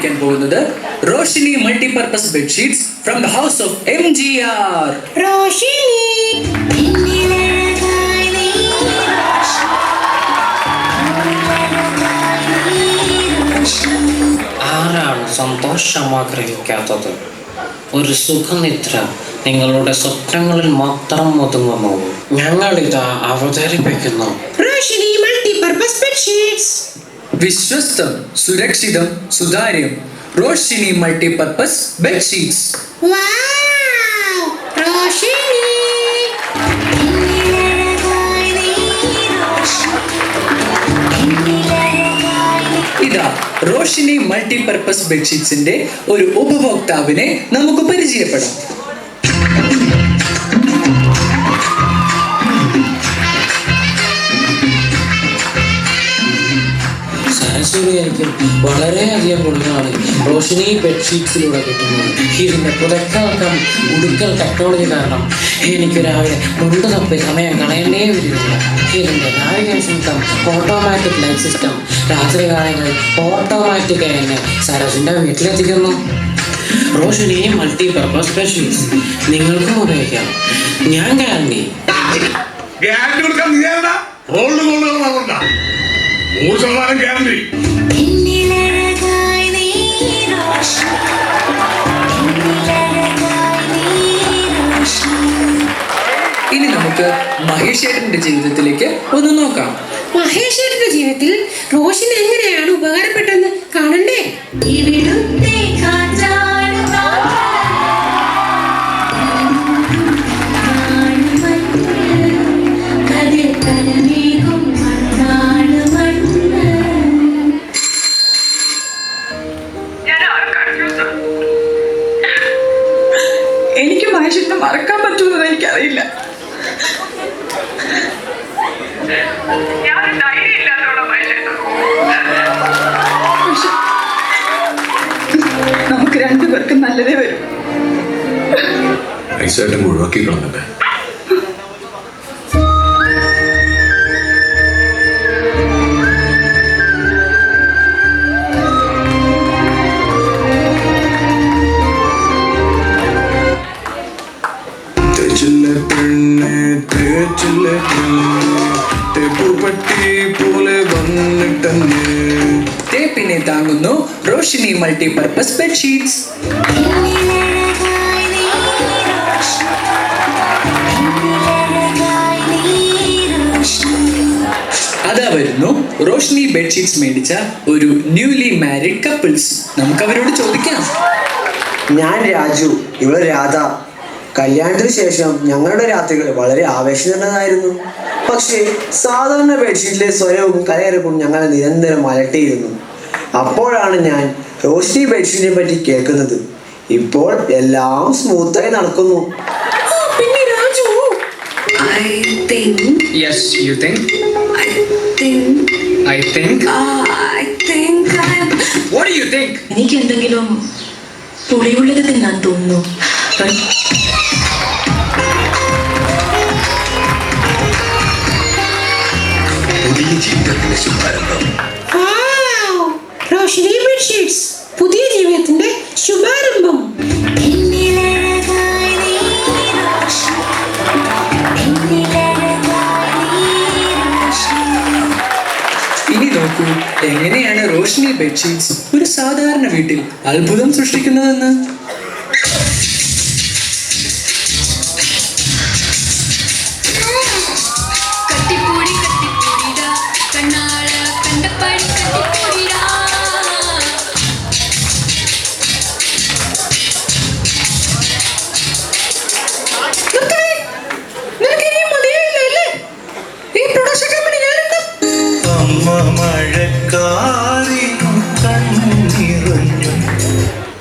കാണിക്കാൻ പോകുന്നത് Roshini multipurpose bedsheets from the house of MGR. ആരാണ് സന്തോഷം ആഗ്രഹിക്കാത്തത്? ഒരു സുഖനിദ്ര നിങ്ങളുടെ സ്വപ്നങ്ങളിൽ മാത്രം ഒതുങ്ങുന്നു. ഞങ്ങളിതാ അവതരിപ്പിക്കുന്നു റോഷിനി മൾട്ടിപർപ്പസ് ബെഡ്ഷീറ്റ്സ്. വിശ്വസ്തം, സുരക്ഷിതം, സുതാര്യം. Roshini multipurpose bedsheets. ഇതാ റോഷിനി മൾട്ടിപർപ്പസ് ബെഡ്ഷീറ്റ്സിന്റെ ഒരു ഉപഭോക്താവിനെ നമുക്ക് പരിചയപ്പെടാം. എനിക്ക് വളരെയധികം ഗുണങ്ങളാണ് റോഷിനി ബെഡ്ഷീറ്റ്സിലൂടെ കിട്ടുന്നത്. ഇതിൻ്റെ പുതക്കമൊക്കെ ഉടുക്കൽ ടെക്നോളജി കാരണം എനിക്ക് രാവിലെ മുണ്ട് തപ്പി സമയം കളയേണ്ടേ വരില്ല. ഇതിൻ്റെ navigation cum automatic light system രാത്രി കാലങ്ങളിൽ ഓട്ടോമാറ്റിക്കായി തന്നെ സരസിൻ്റെ വീട്ടിലെത്തിക്കുന്നു. റോഷിനി മൾട്ടിപർപ്പസ് ബെഡ്ഷീറ്റ്സ് നിങ്ങൾക്കും ഉപയോഗിക്കാം. ഞാൻ ഗ്യാരണ്ടി ഇനി നമുക്ക് മഹേഷ് ചേട്ടന്റെ ജീവിതത്തിലേക്ക് ഒന്ന് നോക്കാം. മഹേഷ് ചേട്ടന്റെ ജീവിതത്തിൽ റോഷിനി എങ്ങനെയാണ് ഉപകാരപ്പെട്ടെന്ന് കാണണ്ടേ? എനിക്ക് മഹേഷിനെ മറക്കാൻ പറ്റുമെന്ന് എനിക്കറിയില്ല. നമുക്ക് രണ്ടുപേർക്കും നല്ലതേ വരും. ഒഴിവാക്കി കളഞ്ഞല്ലേ. ടേപ്പിനെ താങ്ങുന്നു റോഷിനി മൾട്ടിപർപ്പസ് ബെഡ്ഷീറ്റ്സ്. അതാ വരുന്നു റോഷിനി ബെഡ്ഷീറ്റ്സ് മേടിച്ച ഒരു ന്യൂലി മാരിഡ് കപ്പിൾസ്. നമുക്ക് അവരോട് ചോദിക്കാം. ഞാൻ രാജു, ഇവള് രാധ. കല്യാണത്തിന് ശേഷം ഞങ്ങളുടെ രാത്രികൾ വളരെ ആവേശം നിറഞ്ഞതായിരുന്നു. പക്ഷേ സാധാരണ ബെഡ്ഷീറ്റിലെ സ്വരവും കലയരപ്പും ഞങ്ങളെ നിരന്തരം അലട്ടിയിരുന്നു. അപ്പോഴാണ് ഞാൻ റോഷിനി ബെഡ്ഷീറ്റിനെ പറ്റി കേൾക്കുന്നത്. ഇപ്പോൾ എല്ലാം സ്മൂത്തായി നടക്കുന്നു. എനിക്ക് എന്തെങ്കിലും പുളിയുള്ളത് തിന്നാൻ തോന്നുന്നു. പുതിയ ജീവിതത്തിന്റെ ശുഭാരംഭം. റോഷിനി ബെഡ്ഷീറ്റ്സ്, പുതിയ ജീവിതത്തിന്റെ ശുഭാരംഭം. ഇനി നോക്കൂ എങ്ങനെയാണ് റോഷിനി ബെഡ്ഷീറ്റ്സ് ഒരു സാധാരണ വീട്ടിൽ അത്ഭുതം സൃഷ്ടിക്കുന്നതെന്ന്.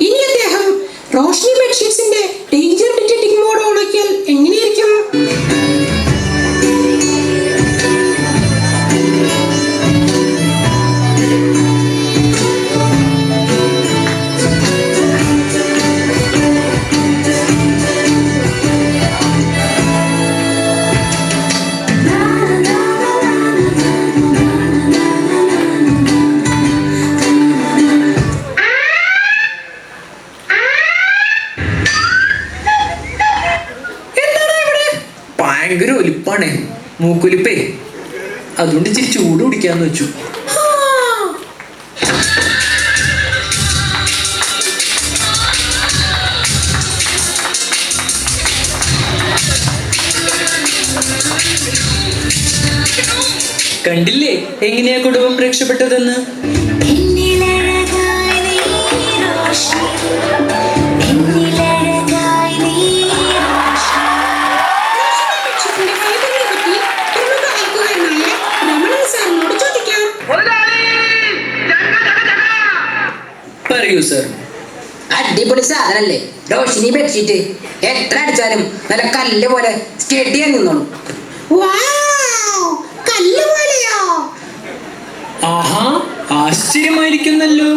ഇനി അദ്ദേഹം റോഷിനി ബെഡ്ഷീറ്റ്സിന്റെ ഡേഞ്ചർ ഡിറ്റക്ടിംഗ് മോഡ് ഓണാക്കിയാൽ എങ്ങനെയായിരിക്കും? ഭയങ്കര ഒലിപ്പാണേ, മൂക്കൊലിപ്പേ. അതുകൊണ്ട് ഇച്ചിരി ചൂട് കുടിക്കാന്ന് വെച്ചു. കണ്ടില്ലേ എങ്ങനെയാ കുടുംബം രക്ഷപ്പെട്ടതെന്ന്. പറയൂ സർ. അടിപൊളി സാധനല്ലേ റോഷിനി ബെഡ്ഷീറ്റ്. എത്ര അടിച്ചാലും നല്ല കല്ല് പോലെ സ്റ്റഡിയാ നിന്നോളൂ. ആഹാ, ആശ്ചര്യമായിരിക്കുന്നല്ലോ.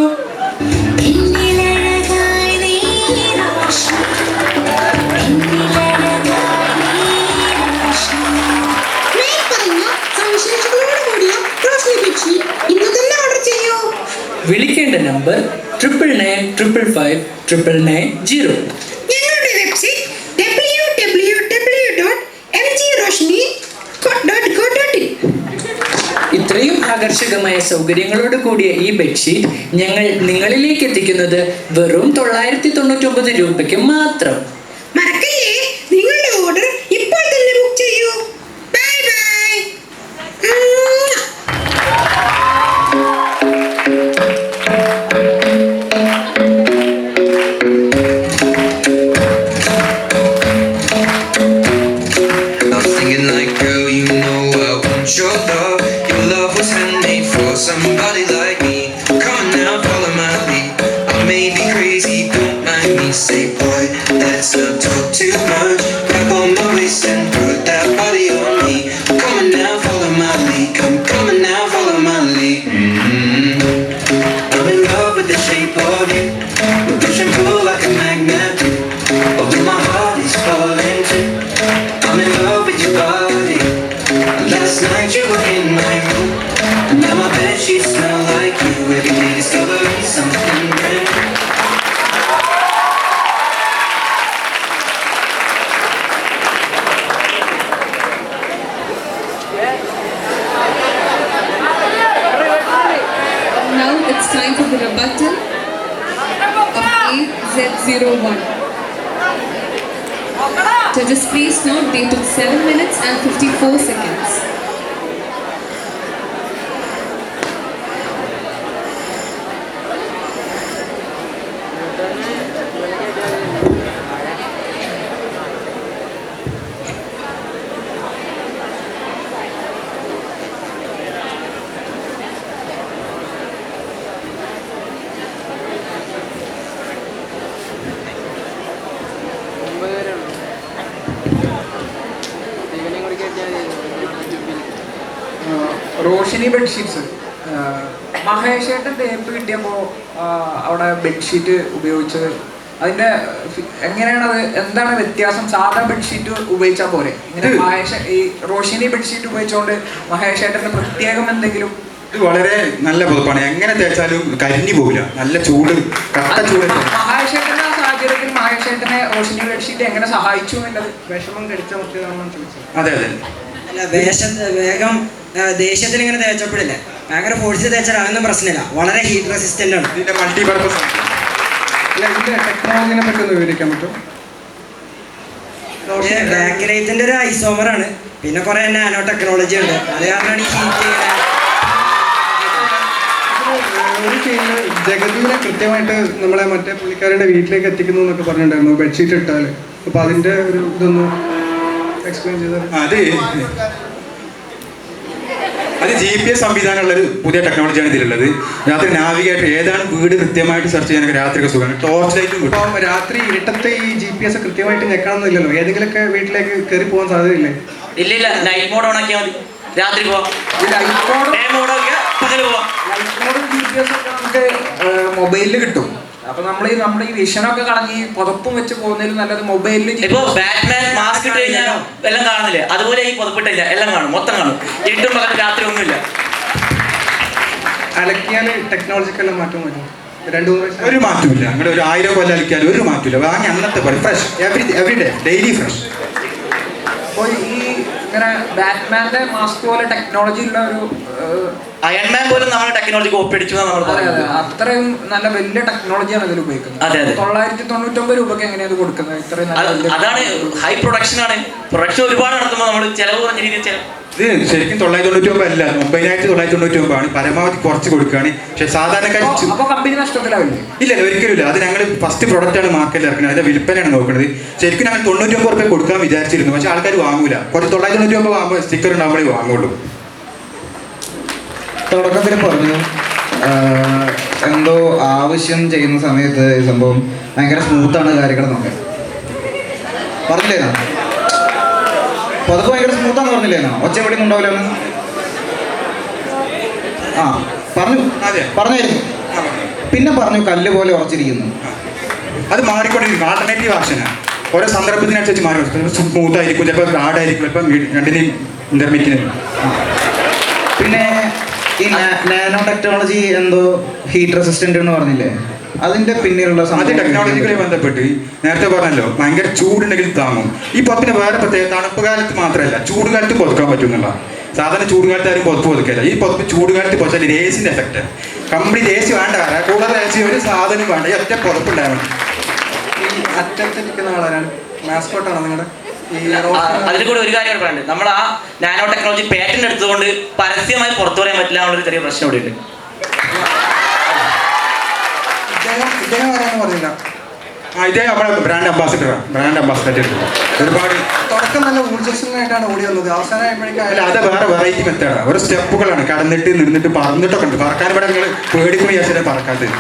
വിളിക്കേണ്ട നമ്പർ 99955590. ഞങ്ങളുടെ വെബ്സൈറ്റ് www.mgroshni.co.in. ഇത്രയും ആകർഷകമായ സൗകര്യങ്ങളോട് കൂടിയ ഈ ബെഡ്ഷീറ്റ് ഞങ്ങൾ നിങ്ങളിലേക്ക് എത്തിക്കുന്നത് വെറും 999 രൂപയ്ക്ക് മാത്രം. മറക്കല്ലേ, നിങ്ങളുടെ ഓർഡർ ഇപ്പോൾ തന്നെ ബുക്ക് ചെയ്യൂ. Bye bye. I'm singing like, girl, you know I want your love. Your love was handmade for somebody like me. Come on now, follow my lead. I may be crazy, don't mind me. Say, boy, let's not talk too much. Grab on my waist and put that body on me. Come on now, follow my lead. Come on now, follow my lead. I'm in love with the shape of you. We push and pull like a magnet do. Although my heart is falling too. I'm in love with your body. Last night you were in my room. Now my bedsheets smell like you. Every day discovering something brand new. Now it's time for the rebuttal of AZ01. Judges, please note they took 7 minutes and 54 seconds. Roshini bedsheets മഹേഷേട്ടൻ തേപ്പ് കിട്ടിയപ്പോൾ അവിടെ bedsheet ഉപയോഗിച്ചത് അതിൻ്റെ എങ്ങനെയാണത്, എന്താണ് വ്യത്യാസം? സാധാ ബെഡ്ഷീറ്റ് ഉപയോഗിച്ചാൽ പോരെ? ഇങ്ങനെ ഈ റോഷിനി ബെഡ്ഷീറ്റ് ഉപയോഗിച്ചുകൊണ്ട് മഹേഷേട്ടൻ്റെ പ്രത്യേകം എന്തെങ്കിലും? ഇത് വളരെ നല്ല പുതപ്പാണ്, എങ്ങനെ തേച്ചാലും കരിഞ്ഞു പോകില്ല, നല്ല ചൂട്, കട്ട ചൂട്. മഹേഷേട്ടൻ്റെ ആ സാഹചര്യത്തിൽ മഹേഷേട്ടനെ റോഷിനി ബെഡ്ഷീറ്റ് എങ്ങനെ സഹായിച്ചു എന്നുള്ളത് വിഷമം കടിച്ച മുറിയതാണെന്ന് ചോദിച്ചത്. അതെ അതെ, വേഗം ദേഷ്യത്തിന് ഇങ്ങനെ തേച്ചപ്പോഴില്ലേ, ഭയങ്കര ഫോഴ്സ് തേച്ചാൽ അതൊന്നും പ്രശ്നമില്ല, വളരെ ഹീറ്റ് റെസിസ്റ്റന്റ് ആണ്. ഇതിന്റെ മൾട്ടിപർപ്പസ് ഇതിന്റെ ടെക്നോളജിനെ പറ്റി ഒന്ന് വിവരിക്കാൻ പറ്റും? ബാക്ക്ലൈറ്റിന്റെ ഒരു ഐസോമർ ആണ്, പിന്നെ കുറെ നാനോ ടെക്നോളജി ഉണ്ട്, അത് കാരണമാണ് ഈ ഹീറ്റ്. ഒരു സീനിൽ ജഗദീനെ കൃത്യമായിട്ട് നമ്മളെ മറ്റേ പുള്ളിക്കാരുടെ വീട്ടിലേക്ക് എത്തിക്കുന്നു എന്നൊക്കെ പറഞ്ഞിട്ടുണ്ടായിരുന്നു ബെഡ്ഷീറ്റ് ഇട്ടാൽ. അപ്പൊ അതിന്റെ ഒരു ഇതൊന്ന് എക്സ്പ്ലെയിൻ ചെയ്താൽ. അത് GPS സംവിധാനമുള്ളൊരു പുതിയ ടെക്നോളജിയാണ് ഇതിലുള്ളത്. രാത്രി നാവിഗേറ്റർ ഏതാണ് വീട് കൃത്യമായിട്ട് സെർച്ച് ചെയ്യാനൊക്കെ രാത്രിയൊക്കെ സുഖമാണ്. ടോർച്ച് ലൈറ്റും കിട്ടും. അപ്പോൾ രാത്രി ഇരുട്ടത്ത് ഈ GPS കൃത്യമായിട്ട് ഞെക്കണമെന്നില്ലല്ലോ, ഏതെങ്കിലുമൊക്കെ വീട്ടിലേക്ക് കയറി പോകാൻ സാധ്യതയില്ലേ? ഇല്ല, നൈറ്റ് മോഡ് ഓൺ ആക്കിയാൽ മതി, രാത്രി പോവാം. ലൈറ്റ് മോഡും GPS ഒക്കെ നമുക്ക് മൊബൈലിൽ കിട്ടും. അപ്പൊ നമ്മൾ ഈ വിഷനൊക്കെ കളഞ്ഞ് പുതപ്പും വെച്ച് പോകുന്നതിൽ നല്ലത് മൊബൈലിൽ. ഇപ്പൊ ബാറ്റ്മാൻ മാസ്ക് ഇട്ട് കഴിഞ്ഞാൽ എല്ലാം കാണുന്നില്ലേ, അതുപോലെ ഈ പുതപ്പിട്ടില്ല, എല്ലാം കാണും, മൊത്തം കാണും. ഇരുട്ടും പകരം രാത്രി ഒന്നുമില്ല. അലക്കിയാൽ ടെക്നോളജിക്കൽ മാറ്റം വരും. 2-3 ഒരു മാറ്റമില്ല. അങ്ങനെ ഒരു 1000 കൊല്ലം അലക്കിയാലും ഒരു മാറ്റമില്ല. വാങ്ങി അന്നത്തെ പോലെ fresh, every day daily fresh. അപ്പോൾ ഈ ഇങ്ങനെ ബാറ്റ്മാന്റെ മാസ്ക് പോലെ ടെക്നോളജി ഉള്ള ഒരു അയൺമാൻ പോലും നമ്മുടെ ടെക്നോളജി കോപ്പി അടിച്ചു നമ്മൾ അതെ അതെ അത്രയും നല്ല വലിയ ടെക്നോളജിയാണ് ഇതിൽ ഉപയോഗിക്കുന്നത്. അതെ, അതെ. 999 രൂപയ്ക്ക് എങ്ങനെയാണ് ഇത് കൊടുക്കുന്നത്? ഇത്രയും നല്ല വലിയ അതാണ് ഹൈ പ്രൊഡക്ഷൻ ആണ്. പ്രൊഡക്ഷൻ ഒരുപാട് നടത്തുമ്പോൾ നമ്മൾ ചെലവ് കുറഞ്ഞ രീതിയിൽ ഇത് ശരിക്കും 999 അല്ല, 9999 ആണ്. പരമാവധി കുറച്ച് കൊടുക്കുകയാണ്. പക്ഷെ സാധാരണക്കാർ അപ്പൊ കമ്പനി നഷ്ടത്തിലാവില്ലേ? ഇല്ല ഒരിക്കലും ഇല്ല. അത് ഞങ്ങൾ ഫസ്റ്റ് പ്രൊഡക്റ്റ് ആണ് മാർക്കറ്റിൽ ഇറക്കുന്നത്, അതിന്റെ വിൽപ്പനയാണ് നോക്കുന്നത്. ശരിക്കും ഞങ്ങൾ 99 രൂപ കൊടുക്കാൻ വിചാരിച്ചിരുന്നു, പക്ഷെ ആൾക്കാർ വാങ്ങൂല. കുറച്ച് 999 വാങ്ങുമ്പോൾ സ്റ്റിക്കർ ഉണ്ടാകുമ്പോഴേ വാങ്ങുള്ളൂ. തുടക്കത്തിൽ പറഞ്ഞു എന്തോ ആവശ്യം ചെയ്യുന്ന സമയത്ത് ഈ സംഭവം ഭയങ്കര സ്മൂത്താണ് കാര്യങ്ങളെന്നൊക്കെ പറഞ്ഞില്ലേനാ? അപ്പോൾ അതൊക്കെ ഭയങ്കര സ്മൂത്താന്ന് പറഞ്ഞില്ലേനാ? ഒച്ചപ്പെടിയൊന്നും ഉണ്ടാവില്ലെന്ന് ആ പറഞ്ഞു. അതെ പറഞ്ഞായിരുന്നു. പിന്നെ പറഞ്ഞു കല്ല് പോലെ ഉറച്ചിരിക്കുന്നു. അത് മാറിക്കൊണ്ടിരിക്കും. ആൾട്ടർനേറ്റീവ് ആക്ഷനാണ്. ഓരോ സന്ദർഭത്തിനനുസരിച്ച് മാറി. സ്മൂത്ത് ആയിരിക്കും, ചിലപ്പോൾ ഹാർഡായിരിക്കും, ചിലപ്പോൾ രണ്ടിനെയും ഇന്റർമീഡിയറ്റ്. പിന്നെ ഈ നാനോ ടെക്നോളജി എന്തോ ഹീറ്റ് റെസിസ്റ്റന്റ് എന്ന് പറഞ്ഞില്ലേ, അതിന്റെ പിന്നിലുള്ള അത് ടെക്നോളജിക്കലി ബന്ധപ്പെട്ട് നേരത്തെ പറഞ്ഞല്ലോ, ഭയങ്കര ചൂടുണ്ടെങ്കിൽ താങ്ങും. ഈ പുറത്തിന് വേറെ പ്രത്യേകത തണുപ്പ് കാലത്ത് മാത്രമല്ല, ചൂട് കാലത്ത് പുതക്കാൻ പറ്റുന്നുള്ള. സാധാരണ ചൂട് കാലത്ത് ആരും പുതപ്പ് പുതക്കില്ല. ഈ പുതപ്പ് ചൂട് കാലത്ത് പുതച്ചാൽ എസിന്റെ എഫക്റ്റ്. കംപ്ലീറ്റ് എ സി വേണ്ട, കൂടാതെ എ സി ഒരു സാധനം വേണ്ട, ഈ ഒറ്റ പുതപ്പുണ്ടായാൽ മതി. ഈ അറ്റത്തിരിക്കുന്ന ആളാണ് മാസ്കോട്ടാണ് നിങ്ങളുടെ അതിൽ കൂടെ ഒരു കാര്യം പറയാനുണ്ട്. നമ്മൾ ആ നാനോ ടെക്നോളജി പേറ്റന്റ് എടുത്തുകൊണ്ട് പരസ്യമായി പുറത്തു പറയാൻ പറ്റില്ല എന്നുള്ളൊരു ചെറിയ പ്രശ്നം ഇവിടെ ഉണ്ട്. ഇദ്ദേഹം ആരാന്ന് പറഞ്ഞില്ല. ഇതേ നമ്മുടെ ബ്രാൻഡ് അംബാസിഡർ ഒരുപാട് തുടക്കം നല്ല ഊർജ്ജസ്വലനായിട്ടാണ് ഓടി വന്നത്. അവസാനമായപ്പോഴേക്കും അല്ല, അത് വേറെ വെറൈറ്റി മെത്തേഡാണ്. ഓരോ സ്റ്റെപ്പുകളാണ്. കടന്നിട്ട് നിന്നിട്ട് പറന്നിട്ടൊക്കെ ഉണ്ട്. പറക്കാൻ ഇവിടെ നിങ്ങൾ പേടിക്കുന്ന വിചാരിച്ചാൽ പറക്കാത്തത്.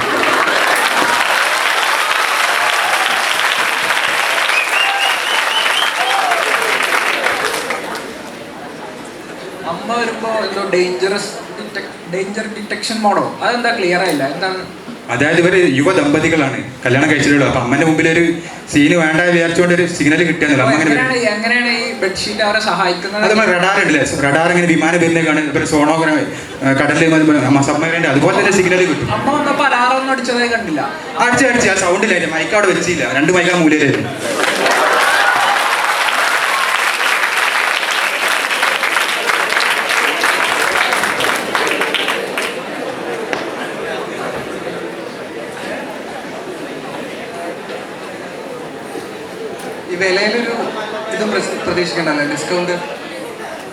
അമ്മ വരുമ്പോ എന്തോ ഡേഞ്ചർ ഡിറ്റക്ഷൻ മോഡോ അതെന്താ ക്ലിയർ ആയില്ല, എന്താണ്? അതായത് ഇവര് യുവ ദമ്പതികളാണ്, കല്യാണം കഴിച്ചിട്ടുള്ളൂ. അപ്പൊ അമ്മന്റെ മുമ്പിൽ ഒരു സീന് വേണ്ട വിചാരിച്ചുകൊണ്ട് ഒരു സിഗ്നൽ കിട്ടിയെന്നില്ല. എങ്ങനെയാണ് ഈ ബെഡ്ഷീറ്റ് അവരെ സഹായിക്കുന്നത്? അത് നമ്മൾ റഡാർ ഉണ്ടല്ലേ, റഡാർ ഇങ്ങനെ വിമാനം വരുന്നതാണ്, സോണോഗ്രാം കടലിൽ സബ്മറീൻ്റെ അതുപോലെ തന്നെ സിഗ്നൽ കിട്ടും. അമ്മ വന്നപ്പോ അലാറൊന്നും അടിച്ചതായി കണ്ടില്ല. അടിച്ച് ആ സൗണ്ടില്ലായിരുന്നു. മൈക്ക് അവിടെ വെച്ചില്ല, 2 മൈക്കാ മൂലയിലായിരുന്നു. ഈ വിലയിലൊരു ഇത് പ്രതീക്ഷിക്കണ്ടല്ലോ, ഡിസ്കൗണ്ട്?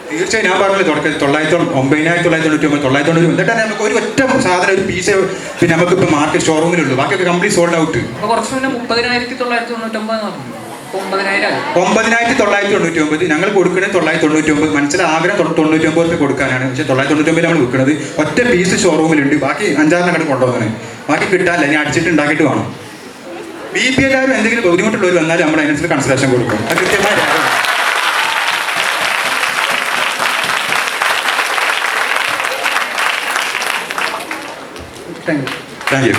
തീർച്ചയായും ഞാൻ പറഞ്ഞില്ല തുടക്കത്തിൽ 9,999 990. എന്നിട്ട് നമുക്ക് ഒരു ഒറ്റ സാധനം ഒരു പീസ് പിന്നെ നമുക്ക് ഇപ്പൊ മാർക്കറ്റ് ഷോറൂമിലുള്ളൂ, ബാക്കിയൊക്കെ കംപ്ലീറ്റ് സോൾഡ് ഔട്ട്. കുറച്ച് മുന്നേ 30,999 9,999 ഞങ്ങൾ കൊടുക്കുന്നത് 999. മനസ്സിലെ ആഗ്രഹം 99 രൂപ കൊടുക്കാനാണ്. പക്ഷേ 999 നമ്മൾ വിൽക്കുന്നത്. ഒറ്റ പീസ് ഷോറൂമിലുണ്ട്, ബാക്കി 5-6 അങ്ങോട്ട് കൊണ്ടുപോകുന്നത്. ബാക്കി കിട്ടാനില്ല, ഇനി അടിച്ചിട്ട് ഉണ്ടാക്കിയിട്ട് വേണം. BPL എല്ലാവരും എന്തെങ്കിലും ബുദ്ധിമുട്ടുള്ളവർ വന്നാൽ നമ്മൾ അതിനനുസരിച്ച് കൺസിഡറേഷൻ കൊടുക്കും. അത് കൃത്യമായി താങ്ക് യു. Thank you.